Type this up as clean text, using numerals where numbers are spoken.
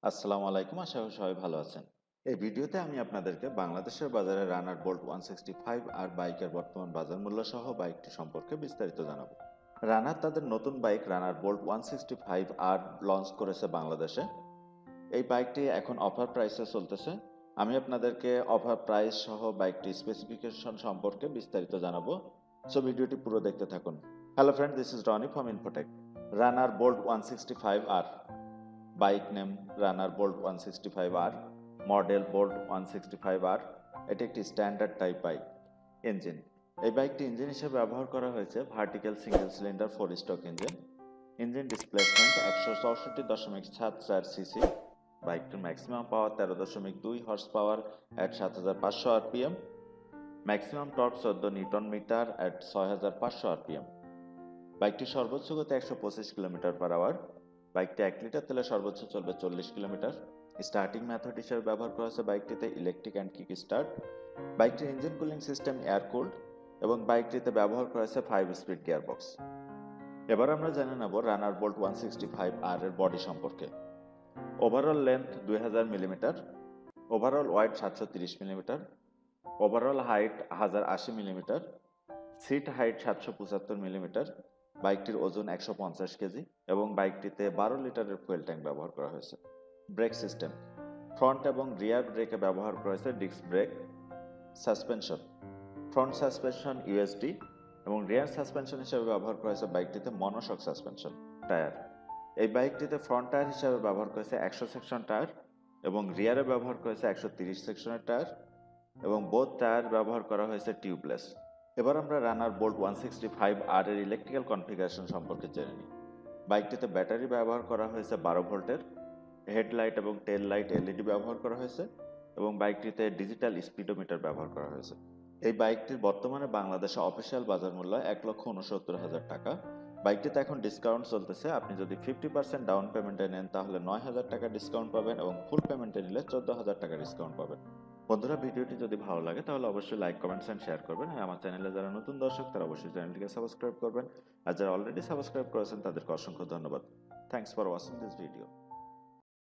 আসসালামু আলাইকুম, আশা করি সবাই ভালো আছেন। এই ভিডিওতে আমি আপনাদেরকে বাংলাদেশের বাজারে রানার বোল্ট 165 আর বাইকের বর্তমান বাজার মূল্য সহ বাইকটি সম্পর্কে বিস্তারিত জানাবো। রানার তাদের নতুন বাইক রানার বোল্ট 165 আর লঞ্চ করেছে বাংলাদেশে। এই বাইকটি এখন অফার প্রাইসে চলতেছে। আমি আপনাদেরকে অফার প্রাইস সহ বাইকটি স্পেসিফিকেশন সম্পর্কে বিস্তারিত জানাবো। সো ভিডিওটি পুরো দেখতে থাকুন। Hello friend, this is Rony from Infotech. Runner Bolt 165 আর bike name Runner Bolt 165R, model Bolt 165R। এটি একটি স্ট্যান্ডার্ড টাইপ বাইক। ইঞ্জিন, এই বাইকটি ইঞ্জিন হিসেবে ব্যবহার করা হয়েছে vertical single cylinder 4 stroke engine. Engine displacement 164.74 cc. বাইকটির maximum power 13.2 horse power at 7500 RPM. Maximum torque 14 newton metre at 6500 RPM. বাইকটির সর্বোচ্চ গতি 125 কিলোমিটার পার আওয়ার। বাইকটি 1 লিটার তেলে সর্বোচ্চ চলবে 40 কিলোমিটার। স্টার্টিং মেথড হিসেবে ব্যবহার করা হয়েছে বাইকটিতে ইলেকট্রিক অ্যান্ড কিক স্টার্ট। বাইকটির engine cooling system air cooled এবং বাইকটিতে ব্যবহার করা হয়েছে 5 স্পিড গিয়ারবক্স। এবার আমরা জেনে নেব রানার বোল্ট 165R এর বডি সম্পর্কে। Overall length 2000 millimetre, overall wide 730 millimetre, overall height 1080 millimetre, seat height 775 millimetre. বাইকটির ওজন 150 কেজি এবং বাইকটিতে 12 লিটারের ফুয়েল ট্যাঙ্ক ব্যবহার করা হয়েছে। ব্রেক সিস্টেম, ফ্রন্ট এবং রিয়ার ব্রেকে ব্যবহার করা হয়েছে disc brake. Suspension, front suspension USD এবং রিয়ার সাসপেনশন হিসেবে ব্যবহার করা হয়েছে বাইকটিতে মনোশক সাসপেনশন। টায়ার, এই বাইকটিতে ফ্রন্ট টায়ার হিসেবে ব্যবহার করেছে 100 সেকশন টায়ার এবং রিয়ারে ব্যবহার করেছে 130 সেকশনের টায়ার এবং বোথ টায়ার ব্যবহার করা হয়েছে টিউবলেস। এবার আমরা রানার বোল্ট 165R এর ইলেকট্রিক্যাল কনফিগারেশন সম্পর্কে জেনে নিই। বাইকটিতে ব্যাটারি ব্যবহার করা হয়েছে 12 ভোল্টের, হেডলাইট এবং টেল লাইট এলইডি ব্যবহার করা হয়েছে এবং বাইকটিতে ডিজিটাল স্পিডোমিটার ব্যবহার করা হয়েছে। এই বাইকটির বর্তমানে বাংলাদেশে অফিসিয়াল বাজার মূল্য 1,69,000 টাকা। বাইকটিতে এখন ডিসকাউন্ট চলতেছে। আপনি যদি 50% ডাউন পেমেন্টে নেন তাহলে 9,000 টাকা ডিসকাউন্ট পাবেন এবং ফুল পেমেন্টে নিলে 14,000 টাকা ডিসকাউন্ট পাবেন। বন্ধুরা, ভিডিওটি যদি ভালো লাগে তাহলে অবশ্যই লাইক, কমেন্টস এন্ড শেয়ার করবেন। আর আমার চ্যানেলে যারা নতুন দর্শক তারা অবশ্যই চ্যানেলটিকে সাবস্ক্রাইব করবেন। আর যারা অলরেডি সাবস্ক্রাইব করেছেন তাদেরকে অসংখ্য ধন্যবাদ। Thanks for watching this video.